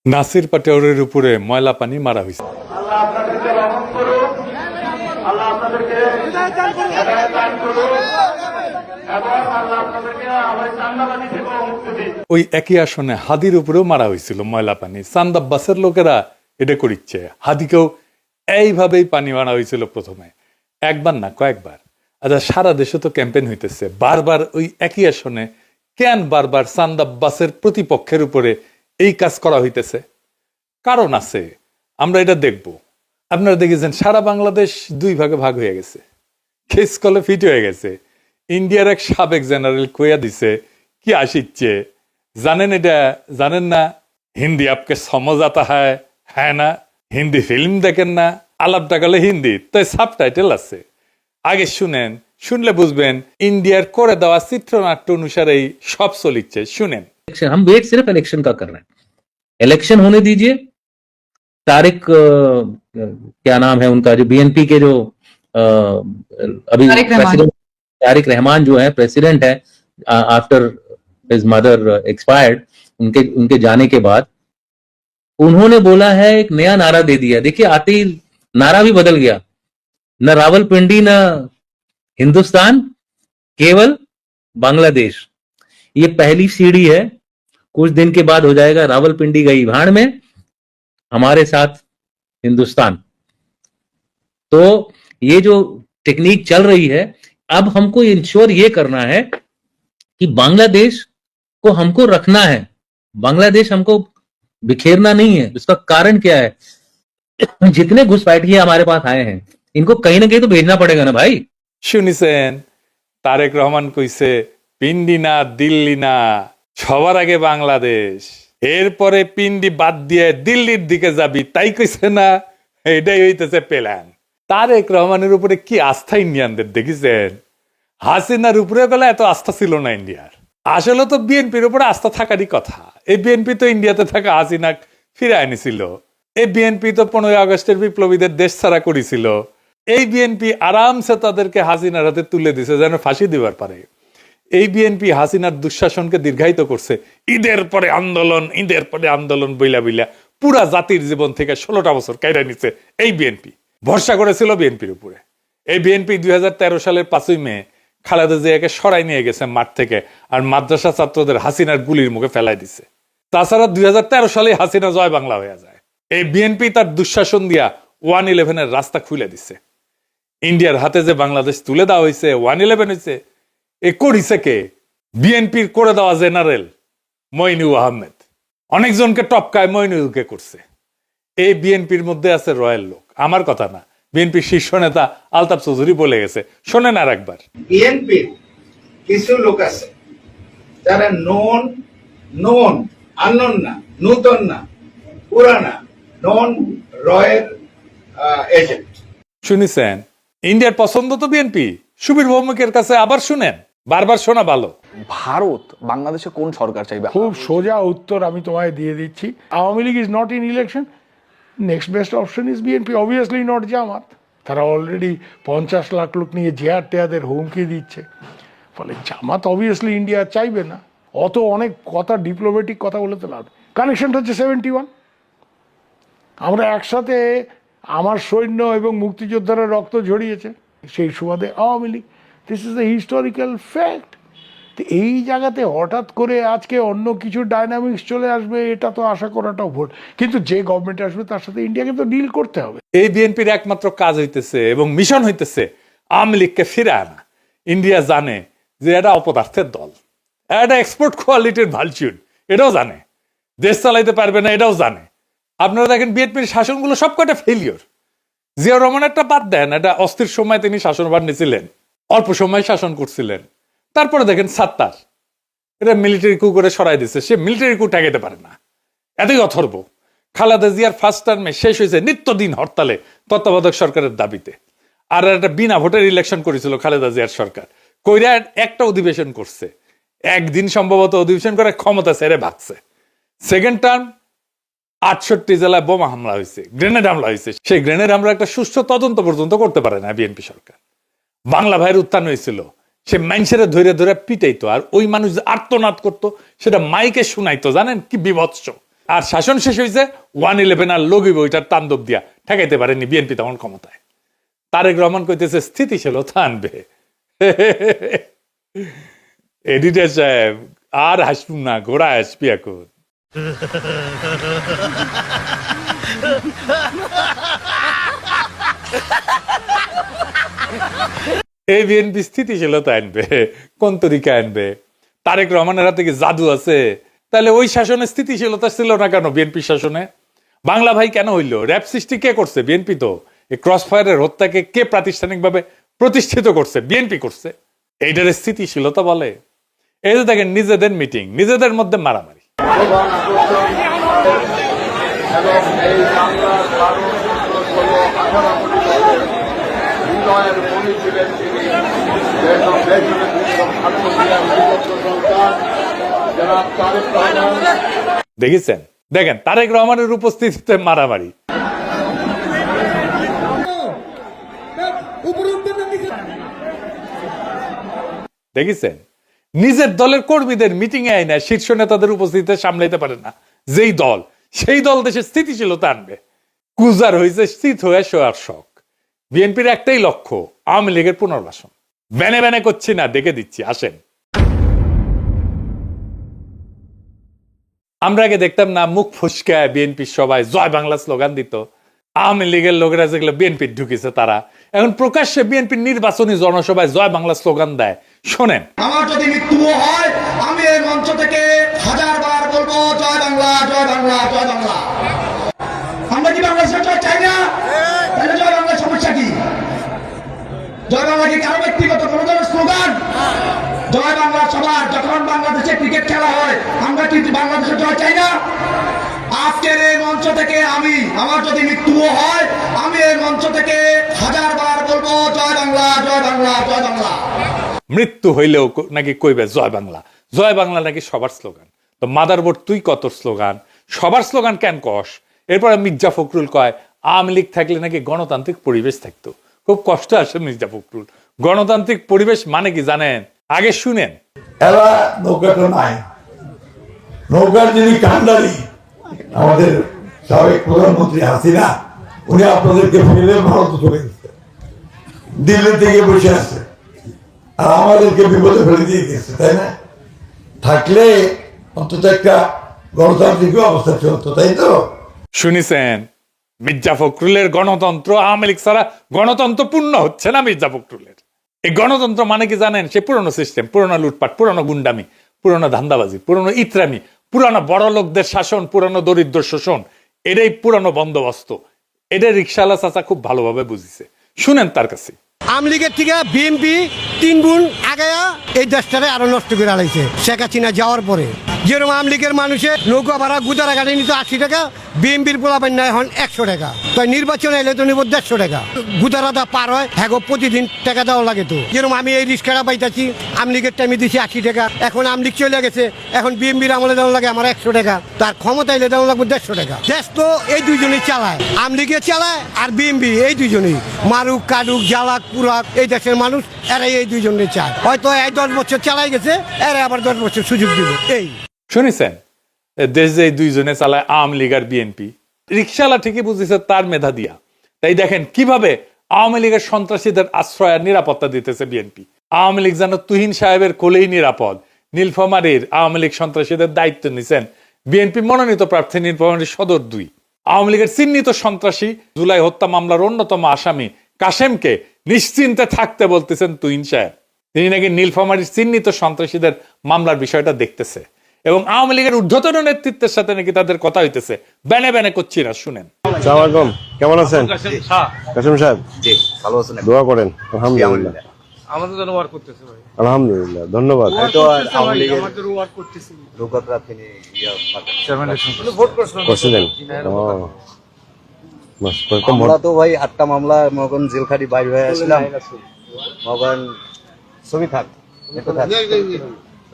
নাসির পাটোয়ারির উপরে ময়লা পানি মারা হয়েছে। আল্লাহ আপনাদেরকে রহম করুন, আল্লাহ আপনাদেরকে হেদায়েত দান করুন এবং আল্লাহ আপনাদেরকে আমার চান্দাবাজি থেকে মুক্তি দিন। ওই একই আসনে হাদির উপরেও মারা হয়েছিল ময়লা পানি। চান্দ আব্বাসের লোকেরা এটা করিচ্ছে। হাদিকেও এইভাবেই পানি মারা হয়েছিল প্রথমে, একবার না কয়েকবার। আচ্ছা, সারা দেশে তো ক্যাম্পেইন হইতেছে, বারবার ওই একই আসনে কেন বারবার চান্দ আব্বাসের প্রতিপক্ষের উপরে এই কাজ করা হইতেছে? কারণ আছে, আমরা এটা দেখব। আপনারা দেখেছেন সারা বাংলাদেশ দুই ভাগে ভাগ হয়ে গেছে, খেস কলে ফিট হয়ে গেছে। ইন্ডিয়ার এক সাবেক জেনারেল কইয়া দিছে কি আসিচ্ছে জানেন? এটা জানেন না? হিন্দি আপকে সমঝ আতা হ্যাঁ না? হিন্দি ফিল্ম দেখেন না? আলাপ টাকালে হিন্দি তো সাবটাইটেল আছে, আগে শুনেন, শুনলে বুঝবেন ইন্ডিয়ার করে দেওয়া চিত্রনাট্য অনুসারেই সব চলিচ্ছে। শুনেন। हम वेट सिर्फ इलेक्शन का कर रहे हैं। इलेक्शन होने दीजिए। तारिक क्या नाम है उनका, जो बीएनपी के जो अभी तारिक रहमान जो है प्रेसिडेंट है आफ्टर हिज मदर एक्सपायर्ड, उनके जाने के बाद उन्होंने बोला है, एक नया नारा दे दिया। देखिए, आते ही नारा भी बदल गया। न रावलपिंडी न हिंदुस्तान, केवल बांग्लादेश। ये पहली सीढ़ी है, कुछ दिन के बाद हो जाएगा रावलपिंडी गई भाड़ में, हमारे साथ हिंदुस्तान। तो ये जो टेक्निक चल रही है, अब हमको इंश्योर ये करना है कि बांग्लादेश को हमको रखना है, बांग्लादेश हमको बिखेरना नहीं है। इसका कारण क्या है? जितने घुसपैठिए हमारे पास आए हैं, इनको कहीं ना कहीं तो भेजना पड़ेगा ना भाई। শুনিছেন তারেক রহমান কইছে পিন্ডি না দিল্লি না, সবার আগে বাংলাদেশ, এরপরে পিন্ডি বাদ দিয়ে দিল্লির দিকে যাবি, তাই কইছে না? এটাই হইতেছে প্ল্যান। তারেক রহমানের উপরে কি আস্থা ইন্ডিয়ানদের দেখেছেন? হাসিনার উপরে গেলে এত আস্থা ছিল না ইন্ডিয়ার। আসলে তো বিএনপির উপরে আস্থা থাকারই কথা। এই বিএনপি তো ইন্ডিয়াতে থাকা হাসিনা ফিরে আনিছিল। এই বিএনপি তো 15 আগস্টের বিপ্লবীদের দেশ ছাড়া করেছিল। এই বিএনপি আরামসে তাদেরকে হাসিনার হাতে তুলে দিছে যেন ফাঁসি দিবার পারে। এই বিএনপি হাসিনার দুঃশাসনকে দীর্ঘায়িত করছে। ঈদের পরে আন্দোলন, ঈদের পরে আন্দোলন বইলা বইলা পুরা জাতির জীবন থেকে 16টা বছর কাইরা নিছে এই বিএনপি। ভরসা করেছিল বিএনপির উপরে। এই বিএনপি 2013 সালের 5ই মে খালেদা জিয়াকে সরাই নিয়ে গেছে মাঠ থেকে, আর মাদ্রাসা ছাত্রদের হাসিনার গুলির মুখে ফেলাই দিছে। তাছাড়া 2013 সালে হাসিনা জয় বাংলা হয়ে যায়। এই বিএনপি তার দুঃশাসন দিয়া 111-এর রাস্তা খুলে দিছে। ইন্ডিয়ার হাতে যে বাংলাদেশ তুলে দেওয়া হয়েছে, 111 হয়েছে, এ করিছে কে? বিএনপির করে দেওয়া জেনারেল মইনুল আহমেদ। অনেকজনকে টপকায় মইনুলকে করছে। এই বিএনপির মধ্যে আছে রয়্যাল লোক, আমার কথা না, বিএনপির শীর্ষ নেতা আলতাফ চৌধুরী বলে গেছে। শোনেন আর একবার। বিএনপির কিছু লোক আছে যারা নন আননোন না, নূতন না, পুরানা, নন রয়ের এজেন্ট। শুনেছেন? ইন্ডিয়ার পছন্দ তো বিএনপি। সুবীর ভৌমিকের কাছে আবার শুনেন, বারবার শোনা ভালো। ভারত বাংলাদেশে কোন সরকার চাইবে? খুব সোজা উত্তর আমি তোমায় দিয়ে দিচ্ছি। Awami League is not in election, next best option is BNP, obviously not Jamaat. তারা অলরেডি 50 লাখ লোক নিয়ে জিয়ার টেয়াদের হুমকি দিচ্ছে। ফলে জামাত অবভিয়াসলি ইন্ডিয়া চাইবে না। অত অনেক কথা, ডিপ্লোম্যাটিক কথা বলে তো লাভ। কানেকশনটা হচ্ছে 71। আমরা একসাথে, আমার সৈন্য এবং মুক্তিযোদ্ধারা রক্ত ঝরিয়েছে, সেই সুবাদে Awami League. This is the historical fact. তো এই জায়গাতে হঠাৎ করে আজকে অন্য কিছু ডাইনামিক্স চলে আসবে, এটা তো আশা করাটাও ভুল। কিন্তু যে গভর্নমেন্ট আসবে তার সাথে ইন্ডিয়াকে তো ডিল করতে হবে। এই বিএনপির একমাত্র কাজ হইতেছে এবং মিশন হইতেছে আওয়ামী লীগকে ফিরে আনা। ইন্ডিয়া জানে যে এটা অপদার্থের দল, এটা এক্সপোর্ট কোয়ালিটির ভালচুন, এটাও জানে। দেশ চালাইতে পারবে না, এটাও জানে। আপনারা দেখেন বিএনপির শাসনগুলো সবকটা ফেলিওর। জিয়াউর রহমান একটা বাদ দেন, এটা অস্থির সময় তিনি শাসনভার নিয়েছিলেন, অল্প সময় শাসন করছিলেন। তারপরে দেখেন সাত্তার, এটা মিলিটারি কু করে সরাই দিচ্ছে, সে মিলিটারি কু ঠেকাইতে পারে না, এতই অথর্ব। খালেদা জিয়ার ফার্স্ট টার্মে শেষ হয়েছে নিত্যদিন হরতালে তত্ত্বাবধায়ক সরকারের দাবিতে। আর একটা বিনা ভোটের ইলেকশন করেছিল খালেদা জিয়ার সরকার, কইরা একটা অধিবেশন করছে, একদিন সম্ভবত অধিবেশন করে ক্ষমতা ছেড়ে ভাগছে। সেকেন্ড টার্ম 68 জেলায় বোমা হামলা হয়েছে, গ্রেনেড হামলা হয়েছে। সেই গ্রেনেড হামলা একটা সুষ্ঠু তদন্ত পর্যন্ত করতে পারে না বিএনপি সরকার। বাংলা ভাইয়ের উত্থান হয়েছিল, সে মানুষের ধরে ধরে পিটাইতো, আর ওই মানুষ আর্তনাদ করতো সেটা মাইকে শুনাইতো। জানেন কি বিভৎস! আর শাসন শেষ হয়েছে 111 আর লগিব ওইটার তাণ্ডব দিয়া ঠেকাইতে পারেনি বিএনপি তখন ক্ষমতায়। তারেক রহমান কইতেছে স্থিতিশীলতা আনবে। এডিটর সাহেব আর হাসবুন না, ঘোড়া হাসবি এখন। এই বিএনপি স্থিতিশীলতা আনবে কোন তরিকা আনবে? তারেক রহমানের হাতে কি জাদু আছে? তাহলে ওই শাসনে স্থিতিশীলতা ছিল না কেন? বিএনপি শাসনে বাংলা ভাই কেন হইল? র‍্যাব সৃষ্টি কে করছে? বিএনপি। তো এই ক্রস ফায়ারের হত্যাকে কে প্রাতিষ্ঠানিকভাবে প্রতিষ্ঠিত করছে? বিএনপি করছে। এইটার স্থিতিশীলতা বলে? এই যে দেখেন নিজেদের মিটিং, নিজেদের মধ্যে মারামারি। এবং এই বাংলার 12 মনি ছিলেন তিনি। দেখেছেন? দেখেন তারেক রহমানের উপস্থিতিতে মারামারি। দেখেছেন? নিজের দলের কর্মীদের মিটিং এ আইনা শীর্ষ নেতাদের উপস্থিতিতে সামলাইতে পারে না যেই দল, সেই দল দেশে স্থিতিশীলতা আনবে। কুজার হয়েছে স্থিত হয়ে শোয়ার শখ। বিএনপির একটাই লক্ষ্য, আওয়ামী লীগের পুনর্বাসন। ব্যানে ব্যানে করছি না, দেখে দিচ্ছি, আসেন। আমরা আগে দেখতাম না মুখ ফুসকায় বিএনপির সবাই জয় বাংলা স্লোগান দিত। আওয়ামী লীগের লোকেরা যেগুলো বিএনপির ঢুকেছে তারা এখন প্রকাশ্যে বিএনপির নির্বাচনী জনসভায় জয় বাংলা স্লোগান দেয়। শোনেন। আমার যদি মৃত্যু হয় আমি এই মঞ্চ থেকে 1000 বার বলবো জয় বাংলা, জয় বাংলা, জয় বাংলা। আমরা কি বাংলাদেশের জয় চাই না? তাহলে জয় বাংলার সমস্যা কি? জয় বাংলা কি কারো ব্যক্তিগত কোনো ধরনের স্লোগান? জয় বাংলা সবার। যখন বাংলাদেশে ক্রিকেট খেলা হয় আমরা কি বাংলাদেশের জয় চাই না? আজকের এই মঞ্চ থেকে আমার যদি মৃত্যু হয় আমি এই মঞ্চ থেকে 1000 বার বলবো জয় বাংলা, জয় বাংলা, জয় বাংলা। মৃত্যু হইলেও নাকি কইবে জয় বাংলা। জয় বাংলা নাকি সবার স্লোগান। তো মাদারবোর্ড তুই কত স্লোগান, সবার স্লোগান কেন কস? এরপরে মির্জা ফখরুল কয় আওয়ামী লীগ থাকলে নাকি গণতান্ত্রিক পরিবেশ থাকতো। খুব কষ্ট আসে মির্জা ফখরুল। গণতান্ত্রিক পরিবেশ মানে কি জানেন? আগে শুনেন। এরা নৌকাটা নাই, নৌকার যিনি কান্ডারি আমাদের সাবেক প্রধানমন্ত্রী হাসিনা, উনি আপনাদেরকে ফেলে ভারত চলে গেছে, দিল্লি থেকে বসে আছে, আর আমাদেরকে বিপদে ফেলে দিয়ে গেছে, তাই না? থাকলে অন্তত একটা গণতান্ত্রিক অবস্থা চলতো, তাই তো? শুনেছেন? মির্জা ফখরুলের গণতন্ত্র আওয়ামী লীগ ছাড়া গণতন্ত্র পূর্ণ হচ্ছে না মির্জা ফখরুলের। এই গণতন্ত্র মানে কি জানেন? সে পুরনো সিস্টেম, পুরনো লুটপাট, পুরনো গুন্ডামি, পুরনো ধান্দাবাজি, পুরনো ইত্রামি, পুরনো বড় লোকদের শাসন, পুরনো দরিদ্র শোষণ। এটাই পুরনো বন্দোবস্ত। এটা রিকশাওয়ালা চাচা খুব ভালোভাবে বুঝিছে। শুনেন তার কাছে। আওয়ামী লীগের থেকে বিএনপি 3 গুণ আগায়া এই দেশটারে আরো নষ্ট করে আলাইছে শেখ হাসিনা যাওয়ার পরে। যেরকম আওয়ামী লীগের মানুষের নৌকা ভাড়া গুদারা গাড়ি নিত 80 টাকা, বিএনপির পোলাপান নেয় এখন 100 টাকা। তাই নির্বাচনে এলে তো নিব 150 টাকা। গুদারাটা পার হয় হ্যাঁ প্রতিদিন টাকা দেওয়া লাগে। তো যেরকম আমি এই রিক্সাটা পাইতেছি আওয়ামী লীগের টাইমে দিছি 80 টাকা, এখন আওয়ামী লীগ চলে গেছে, এখন বিএনপির আমলে দেওয়া লাগে আমার 100 টাকা। তার ক্ষমতা এলে দেওয়া লাগবে 150 টাকা। দেশ তো এই দুইজনই চালায়, আওয়ামী লীগে চালায় আর বিএনপি, এই দুইজনই মারুক কাটুক জ্বালাক পুরাক এই দেশের মানুষ এরাই এই দুইজনে চায়। হয়তো এই 10 বছর চালাই গেছে, এরা আবার 10 বছর সুযোগ দিব। এই শুনেছেন? দেশ যে দুইজনে চালায় আওয়ামী লীগ আর বিএনপি। রিকশাওয়ালা ঠিকই বুঝেছে তার মেধা দিয়া। তাই দেখেন কিভাবে আওয়ামী লীগের সন্ত্রাসীদের আশ্রয় আর নিরাপত্তা দিতেছে বিএনপি। আওয়ামী লীগ যেন তুহিন সাহেবের কোলেই নিরাপদ। নীলফামারীর আওয়ামী লীগ সন্ত্রাসীদের দায়িত্ব নিছেন বিএনপি মনোনীত প্রার্থী নীলফামারীর সদর 2। আওয়ামী লীগের চিহ্নিত সন্ত্রাসী জুলাই হত্যা মামলার অন্যতম আসামি কাশেমকে নিশ্চিন্তে থাকতে বলতেছেন তুহিন সাহেব। তিনি নাকি নীলফামারীর চিহ্নিত সন্ত্রাসীদের মামলার বিষয়টা দেখতেছে এবং আওয়ামী লীগের ঊর্ধ্বতন নেতৃত্বের সাথে নাকি তাদের কথা হইতেছে। ব্যানে ব্যানে করছি না, শুনেন। আসসালামু কেমন আছেন কাসেম সাহেব? জি ভালো আছেন। দোয়া করেন। আলহামদুলিল্লাহ, আমাদের জন্য ওয়ার্ক করতেছে ভাই। আলহামদুলিল্লাহ, ধন্যবাদ। তো আওয়ামী লীগের আমাদের ওয়ার্ক করতেছি। লোকরা তিনি ভোট করছিলেন? আমরা তো ভাই 8টা মামলা মগন জেলখাটি বাইরে হয়ে আসলাম। মগন ছবি থাক একটু থাক,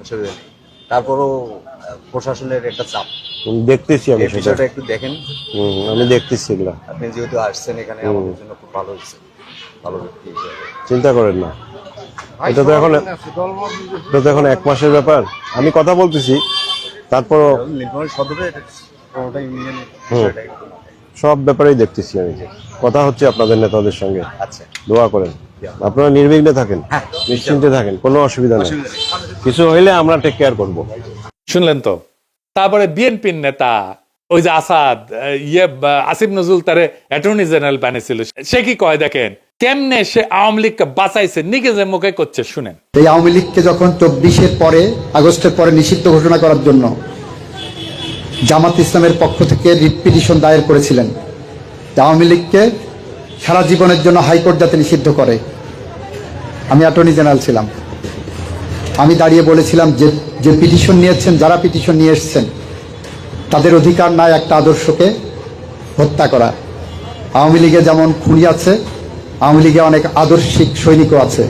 অসুবিধা নেই। তারপরও প্রশাসনের একটা চাপ দেখতেছি, আমি বিষয়টা একটু দেখেন। আমি দেখতেছি এগুলা। আপনি যেহেতু আসছেন এখানে আমাদের জন্য খুব ভালো হচ্ছে, ভালো ব্যক্তি হিসেবে। চিন্তা করেন না, এটা তো এখন 1 মাসের ব্যাপার। আমি কথা বলতেছি, তারপর নীলফামারী সদরে কোনোটাই মিলে নেই। সব ব্যাপারেই দেখতেছি আমি, কথা হচ্ছে আপনাদের নেতাদের সঙ্গে। আচ্ছা, দোয়া করেন, আপনারা নির্বিঘ্নে থাকেন, নিশ্চিন্তে থাকেন, কোনো অসুবিধা নেই। কিছু হইলে আমরা টেক কেয়ার করবো। শুনলেন তো? তারপরে বিএনপির নেতা ওই যে আসাদ আসিফ নজরুল তারে অ্যাটর্নি জেনারেল বানিয়েছিল, সে কি কয় দেখেন কেমনে সে আওয়ামী লীগকে বাঁচাইছে, নিজের মুখে করছে শুনেন। এই আওয়ামী লীগকে যখন 24-এর পরে, আগস্টের পরে নিষিদ্ধ ঘোষণা করার জন্য জামাত ইসলামের পক্ষ থেকে রিট পিটিশন দায়ের করেছিলেন, আওয়ামী লীগকে সারা জীবনের জন্য হাইকোর্ট যাতে নিষিদ্ধ করে। আমি অ্যাটর্নি জেনারেল ছিলাম, আমি দাঁড়িয়ে বলেছিলাম যে পিটিশন নিয়েছেন, যারা পিটিশন নিয়ে এসছেন তাদের অধিকার নাই একটা আদর্শকে হত্যা করা। আওয়ামী লীগে যেমন খুনি আছে, আওয়ামী লীগে অনেক আদর্শিক সৈনিকও আছে।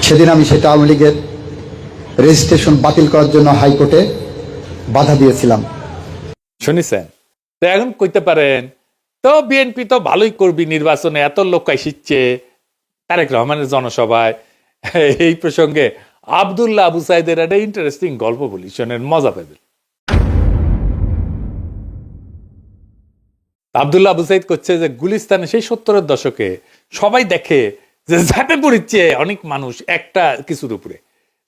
সেদিন আমি সেটা আওয়ামী লীগের রেজিস্ট্রেশন বাতিল করার জন্য হাইকোর্টে বাধা দিয়েছিলাম। শুনেছেন তো? এখন কইতে পারেন তো বিএনপি তো ভালোই করবি, নির্বাচনে এত লোক আসছে তারেক রহমানের জনসভায়। এই প্রসঙ্গে আব্দুল্লাহ আবু সাইদের একটা ইন্টারেস্টিং গল্প বলি, শোনেন, মজা পাবেন। আব্দুল্লাহ আবু সাইদ করছে যে গুলিস্তানে সেই 70-এর দশকে সবাই দেখে যে ঝাঁপে পড়িচ্ছে অনেক মানুষ একটা কিছুর উপরে,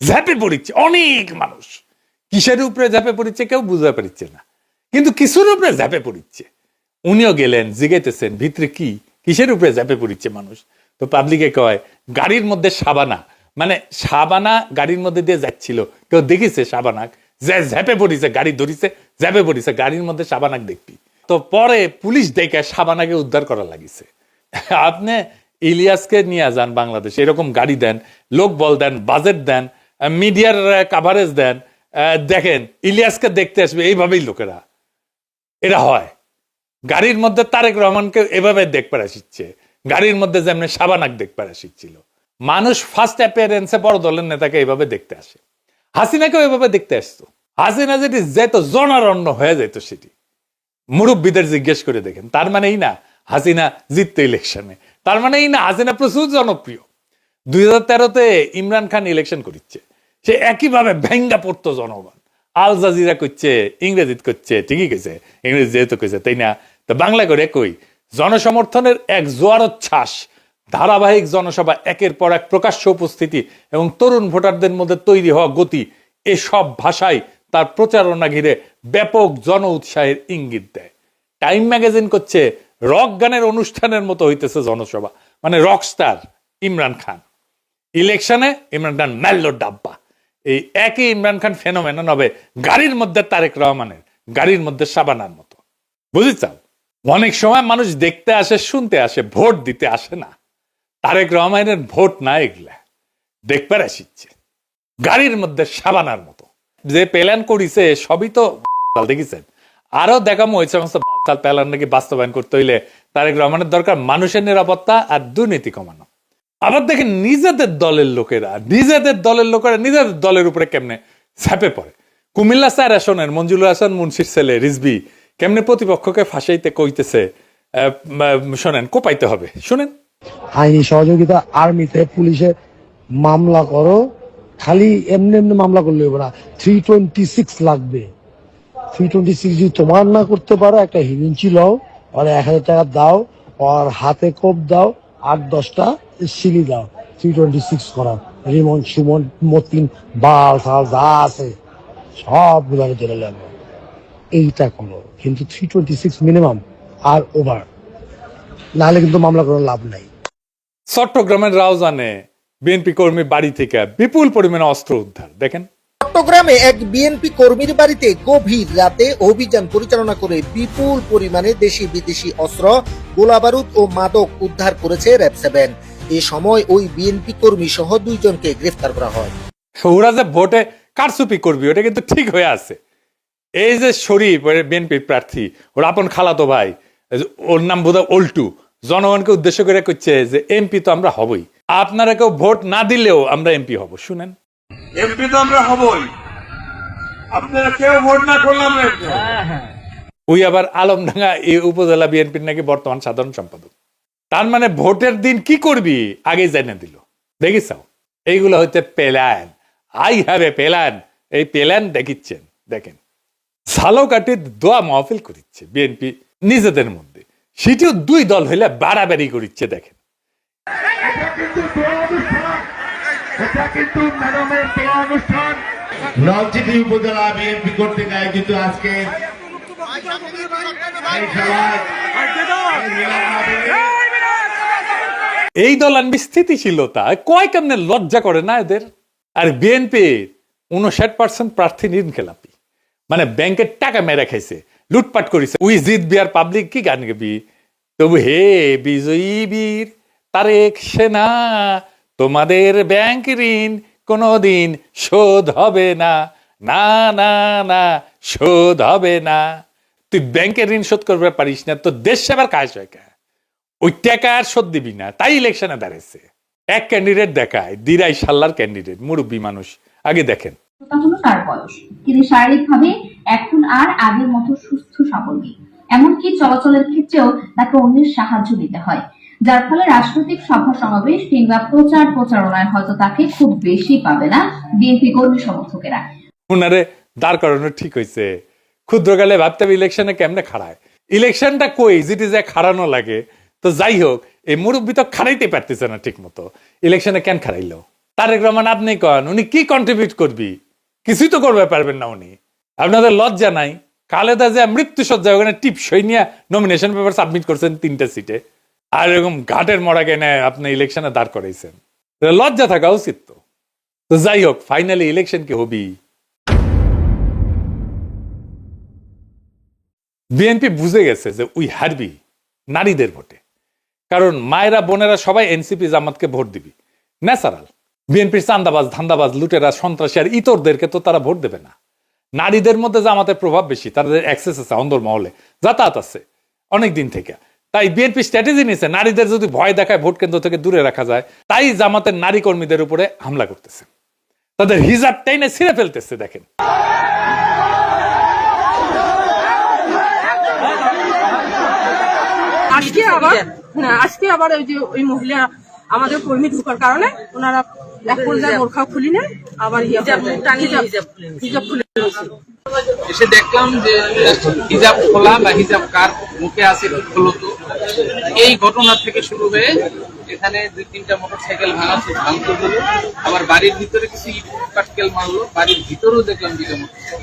ঝাঁপে পড়িচ্ছে অনেক মানুষ। কিসের উপরে ঝাঁপে পড়িচ্ছে কেউ বুঝতে পারছে না, কিন্তু কিছুর উপরে ঝাঁপে পড়িচ্ছে। উনিও গেলেন, জিগাইতেছেন ভিতরে কি, কিসের উপরে ঝাঁপে পড়িচ্ছে মানুষ। তো পাবলিকে কয় গাড়ির মধ্যে সাবানা, মানে সাবানা গাড়ির মধ্যে দিয়ে যাচ্ছিল, কেউ দেখিছে সাবানাক যে ঝাঁপে পড়িছে, গাড়ি ধরিছে, ঝাঁপে পড়িছে, গাড়ির মধ্যে সাবানাক দেখবি। তো পরে পুলিশ দেখে সাবানাকে উদ্ধার করা লাগিছে। আপনি ইলিয়াসকে নিয়ে যান বাংলাদেশ, এরকম গাড়ি দেন, লোক বল দেন, বাজেট দেন, মিডিয়ার কাভারেজ দেন, দেখেন ইলিয়াসকে দেখতে আসবে এইভাবেই লোকেরা। এটা হয়। গাড়ির মধ্যে তারেক রহমানকে এভাবে দেখতে আসছে, গাড়ির মধ্যে যেমন সাবানাক দেখতে আসছিল। মানুষ ফার্স্ট অ্যাপিয়ারেন্সে বড় দলের নেতাকে এইভাবে দেখতে আসে। হাসিনাকেও এভাবে দেখতে আসতো। হাসিনা যেটি যেত জনারণ্য হয়ে যেত, সেটি মুরব্বীদের জিজ্ঞেস করে দেখেন। তার মানে এই না হাসিনা জিততো ইলেকশনে, তার মানে এই না হাসিনা প্রচুর জনপ্রিয়। 2013-তে ইমরান খান ইলেকশন করছে, সে একইভাবে ভেঙ্গা পড়তো জনগণ। আল জাজিরা করছে, ইংরেজিত করছে, ঠিকই কইছে, ইংরেজি যেহেতু কইছে তাই না, তো বাংলা করে কই জনসমর্থনের এক জোয়ারোচ্ছ্বাস, ধারাবাহিক জনসভা, একের পর এক প্রকাশ্য উপস্থিতি এবং তরুণ ভোটারদের মধ্যে তৈরি হওয়া গতি, এসব ভাষায় তার প্রচারণা ঘিরে ব্যাপক জন উৎসাহের ইঙ্গিত দেয়। টাইম ম্যাগাজিন করছে রক গানের অনুষ্ঠানের মতো হইতেছে জনসভা, মানে রকস্টার ইমরান খান। ইলেকশনে ইমরান খান মেল্লো ডাব্বা। এই একই ইমরান খান ফেনোমেনন হবে গাড়ির মধ্যে তারেক রহমানের, গাড়ির মধ্যে সাবানার মতো। বুঝেছাও? অনেক সময় মানুষ দেখতে আসে, শুনতে আসে, ভোট দিতে আসে না। তারেক রহমানের ভোট না, এগুলা দেখবার আসিচ্ছে গাড়ির মধ্যে সাবানার মতো। যে প্ল্যান করিছে সবই তো দেখেছেন। আরো দেখামো ওই সমস্ত প্ল্যান নাকি বাস্তবায়ন করতে হইলে তারেক রহমানের দরকার মানুষের নিরাপত্তা আর দুর্নীতি কমানো। আবার দেখেন নিজেদের দলের লোকেরা নিজেদের দলের উপরে কেমনে ঝাঁপে পড়ে। কুমিল্লা 4 আসনের মঞ্জুরুল হাসান মুন্সির ছেলে রিজভি কেমনে প্রতিপক্ষকে ফাঁসাইতে কইতেছে, শোনেন, কোপাইতে হবে, শুনেন। আইনি সহযোগিতা, আর্মিতে, পুলিশে মামলা করো, খালি এমনি এমনি মামলা করলে হবে না, 326 লাগবে। 326 যদি তোমার না করতে পারো, একটা হিরিঞ্চি লও, আর 1000 টাকা দাও, আর হাতে কোপ দাও, 8-10টা সিলি দাও, 326 করা। রিমন সুমন মতিন বাল ফাল যা আছে সব গুলাকে চলে লাগবে, এইটা করো। কিন্তু 326 মিনিমাম আর ওভার, নাহলে কিন্তু মামলা করার লাভ নাই। চট্টগ্রামের রাউজানে বিএনপি কর্মী বাড়ি থেকে বিপুল পরিমাণে অস্ত্র উদ্ধার, দেখেন। চট্টগ্রামে এক বিএনপি কর্মীর বাড়িতে গভীর রাতে অভিযান পরিচালনা করে বিপুল পরিমাণে দেশি বিদেশি অস্ত্র, গোলাবারুদ ও মাদক উদ্ধার করেছে র‍্যাব-7। এ সময় ওই বিএনপি কর্মী সহ 2 জনকে গ্রেফতার করা হয়। ওরা যে ভোটে কারচুপি করবি ওটা কিন্তু ঠিক হয়ে আছে। এই যে শরীফ বিএনপির প্রার্থী, ওর আপন খালাতো ভাই, ওর নাম বোধহয় অল্টু, জনগণকে উদ্দেশ্য করে করছে যে এমপি তো আমরা হবই, আপনারা কেউ ভোট না দিলেও আমরা এমপি হব। শুনেন, এমপি তো আমরা হবই, আপনারা কেউ ভোট না করলাম। ওই আবার আলমডাঙ্গা এই উপজেলা বিএনপির নাকি বর্তমান সাধারণ সম্পাদক। তার মানে ভোটের দিন কি করবি আগে জানিয়ে দিল। দেখিসাও, এইগুলো হইতে plan. I have a plan. এই প্ল্যান দেখিচ্ছেন, দেখেন। ঝালকাঠির দোয়া মাহফিল করিচ্ছে বিএনপি নিজেদের মধ্যে, সেটিও দুই দল হইলে বাড়াবাড়ি করিচ্ছে। দেখেন নলছিটি উপজেলা বিএনপি কর্তৃক আয়োজিত আজকে এই দলান স্থিতিশীলতা কয় কেমনে লজ্জা করে না এদের। আর বিএনপির 59% প্রার্থী নির্খেলাপি, মানে ব্যাংকের টাকা মেরে খাইছে, লুটপাট করেছে। উই জিতবি আর পাবলিক কি গান গাবি, তবু হে বিজয়ী বীর তারেক সেনা, তোমাদের ব্যাংক ঋণ কোনোদিন শোধ হবে না, না না না শোধ হবে না। তুই ব্যাংকের ঋণ শোধ করবে পারিস না, তো দেশ সেবার কাজ হয় কে? ওই টাকা আর শোধ দিবি না, তাই ইলেকশনে দাঁড়িয়েছে। এক ক্যান্ডিডেট দেখায়, দিরাই সাল্লার ক্যান্ডিডেট, মুরব্বী মানুষ। আগে দেখেন, হলো তার বয়স, তিনি শারীরিকভাবে এখন আর আগের মতো সুস্থ সবল নেই। এমনকি চলাচলের ক্ষেত্রেও তাকে অন্যের সাহায্য নিতে হয়, যার ফলে রাজনৈতিক সভা সমাবেশ কিংবা প্রচারণায় হয়তো তাকে খুব বেশি পাবে না বিএনপি কর্মী সমর্থকেরা। উনারে দাঁড় করানো ঠিক হয়েছে। ক্ষুদ্রকালে ভাবতে হবে ইলেকশনে কেমনে খাড়ায়, ইলেকশনটা কই যেটি যে খাড়ানো লাগে। তো যাই হোক, এই মুরব্বী তো খাড়াইতে পারতেছে না ঠিক মতো, ইলেকশনে কেন খাড়াইলো? তারেক রহমান আপনি কন, উনি কি কন্ট্রিবিউট করবি? কিছুই তো করবে পারবেন না উনি। আপনাদের লজ্জা নাই? খালেদা জিয়া মৃত্যুসজ্জায় ওখানে টিপসই নিয়ে নমিনেশন পেপার সাবমিট করছেন 3টা সিটে, আর এরকম ঘাটের মরা কেনে আপনি ইলেকশনে দাঁড় করাইছেন। লজ্জা থাকা উচিত তো। তো যাই হোক, ফাইনালি ইলেকশন কি হবি? বিএনপি বুঝে গেছে যে উই হারবি নারীদের ভোটে, কারণ মায়েরা বোনেরা সবাই এনসিপি জামাতকে ভোট দিবি, ন্যাচারাল। বিএনপির চান্দাবাজ ধান্দাবাজ লুটেরা সন্ত্রাসী আর ইতরদেরকে তো তারা ভোট দেবে না। নারীদের মধ্যে জামাতের প্রভাব বেশি, তাদের অ্যাক্সেস আছে, অন্দরমহলে যাতায়াত আছে অনেক দিন থেকে। তাই বিএনপি স্ট্র্যাটেজি নিয়েছে, নারীদের যদি ভয় দেখায় ভোট কেন্দ্র থেকে দূরে রাখা যায়। তাই জামাতের নারী কর্মীদের উপরে হামলা করতেছে, তাদের হিজাব টাইনে ছিঁড়ে ফেলতেছে। দেখেন আজকে আবার ওই যে ওই মহিলা আমাদের কর্মী ঢোকার কারণে ওনারা এক পর্যায়ে বোরখা খুলি নেন, আবার হিজাব খুলে এসে দেখলাম যে হিজাব খোলা বা হিজাব কার মুখে আছে খোলো। তো এই ঘটনা থেকে শুরু হয়ে এখানে 2-3টা মোটরসাইকেল ভাঙচুর হলো, আবার বাড়ির ভিতরে কিছু ইট পাটকেল মারলো, বাড়ির ভিতরেও দেখলাম 2টা মোটরসাইকেল।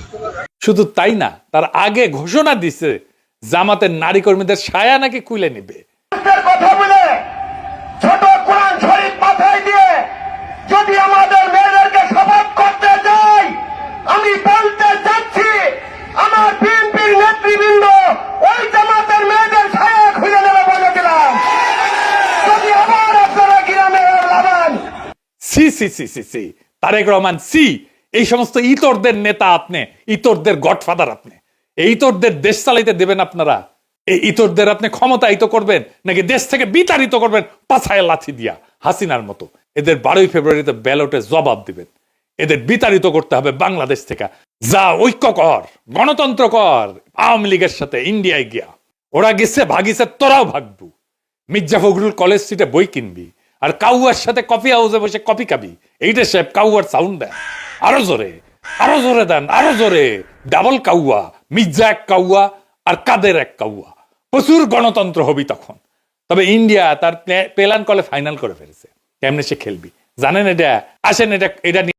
শুধু তাই না, তার আগে ঘোষণা দিছে জামাতের নারী কর্মীদের সায়া নাকি খুলে নিবে। কথা বলে ছোট কোরআন শরীফ মাথায় দিয়ে যদি আমাদের মেয়েদেরকে শপথ করতে যাই, আমি বলতে চাচ্ছি আমার বিএনপির নেতৃবৃন্দ ওই জামাতের মেয়েদের ছায়া খুলে নেবে বলে দিলাম। যদি আবার আপনারা গ্রামে লাগান, সি সি সি সি সি তারেক রহমান সি, এই সমস্ত ইতরদের নেতা আপনি, ইতরদের গডফাদার আপনি। এই ইতরদের দেশ চালাইতে দেবেন আপনারা? এই ইতরদের আপনি ক্ষমতায়িত করবেন নাকি দেশ থেকে বিতাড়িত করবেন পাছায় লাথি দিয়া হাসিনার মতো? এদের 12ই ফেব্রুয়ারিতে ব্যালটে জবাব দিবেন। এদের বিতাড়িত করতে হবে বাংলাদেশ থেকে। যা ঐক্য কর, গণতন্ত্র কর আওয়ামী লীগের সাথে ইন্ডিয়ায় গিয়া। ওরা গেছে ভাগিছে, তোরাও ভাগবু। মির্জা ফখরুল কলেজ স্ট্রিটে বই কিনবি আর কাউয়ার সাথে কফি হাউসে বসে কফি খাবি। এইটা সাহেব কাউয়ার সাউন্ড দেন, আরো জোরে, আরো জোরে দেন, আরো জোরে। ডাবল কাউয়া, মির্জা এক কাউয়া আর কাদের এক কাউয়া। প্রচুর গণতন্ত্র হবি তখন। তবে ইন্ডিয়া তার প্ল্যান কলে ফাইনাল করে ফেলেছে, কেমনে সে খেলবি জানেন? এটা আসেন, এটা নিয়ে